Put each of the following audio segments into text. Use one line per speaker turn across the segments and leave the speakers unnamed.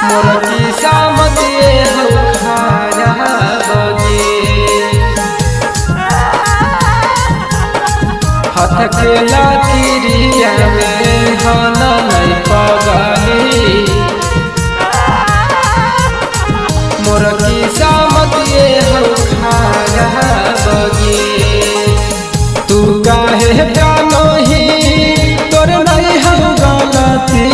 मोर की सामतिए हो खारा बगे हाथ के लातिरिया में हाना नहीं पगली मोर की सामतिए हो खारा बगे तू काहे जानो ही तोर नहीं हम गलती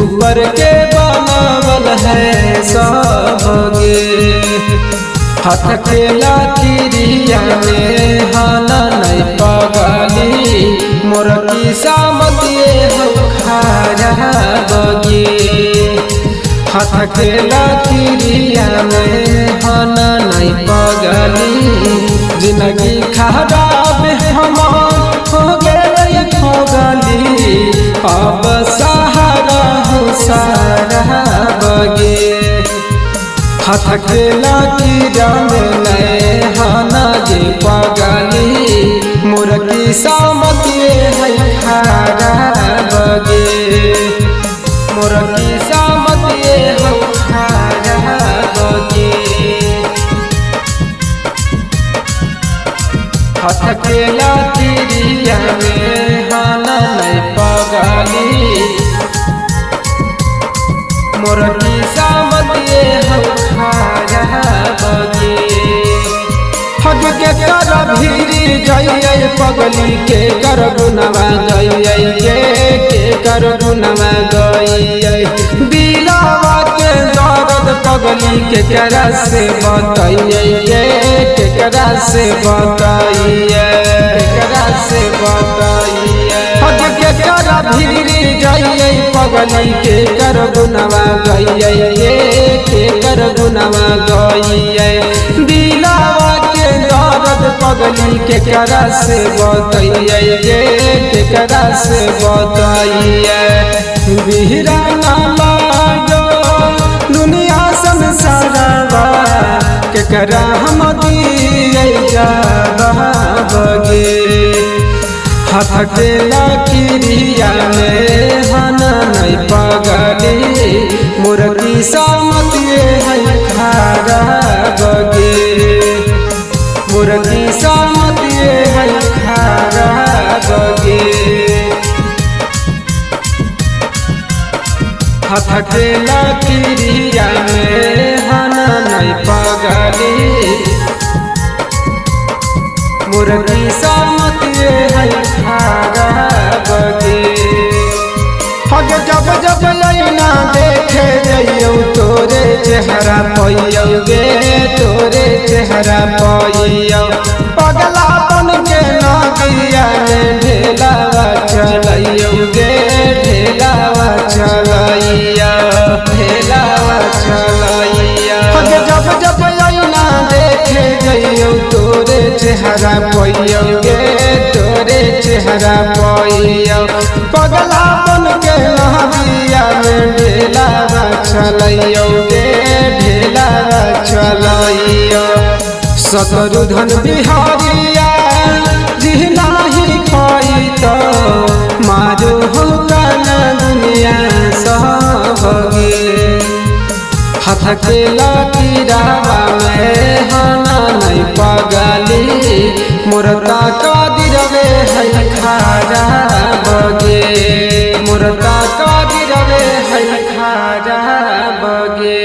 ऊपर के बनावल है सबगे हाथ के लातिरिया में हाना नहीं पगली मोर की सामतिए हो खारा बगे हाथ के लातिरिया में हाना नहीं पगली जिंदगी खराब हमार हो गई पगली अब सहारा हो सारा बगे हाथ के लातिरिया में हाना जे पगली मोर की सामतिए है खारा बगे मोर की सामतिए हो खारा बगे हाथ के लातिरिया में हाना नहीं पगली मोर की सामतिए हो खारा बगे हग के कर भीरी जइए पगली के कर गुनवा गइए के कर गुनवा गइए दिलावा के दर्द पगली के करा से बताइए के करा से बताइए करा से बताइए हग के कर भीरी जइए पगली के कर गुनवा गइए के कर गुनवा गइए दिलावा के दर्द पगली के करा से बताइए के करा से बताइए बिहरा ना लागो दुनिया संसारवा के करा हम दिए बगे हाथ के लातिरिया में हाना नहीं पगली मोर की सामतिए है खारा बगे मोर की सामतिए है खारा बगे हाथ के लातिरिया में हाना नहीं पगली मोर की सामतिए है खारा बगे हग जब जब लैना देखे जइयो तोरे चेहरा पइयो गे तोरे चेहरा पइयो पगला बन के नदिया में ढेलावा चलइयो गे ढेलावा चलइया ढेलावा चलइया हग जब जब लैना देखे जइयो तोरे चेहरा पइयो गे तोरे चेहरा पइयो पगला बन के नदिया में ढेलावा चलइयो गे ढेलावा चलइयो शत्रुधन बिहारिया जी नाही कोई तो मारो हो गाना दुनिया सबगे हाथ के लातिरिया में हाना नहीं पगली मोर का दिरवे है खारा बगे मोर का दिरवे है खारा बगे।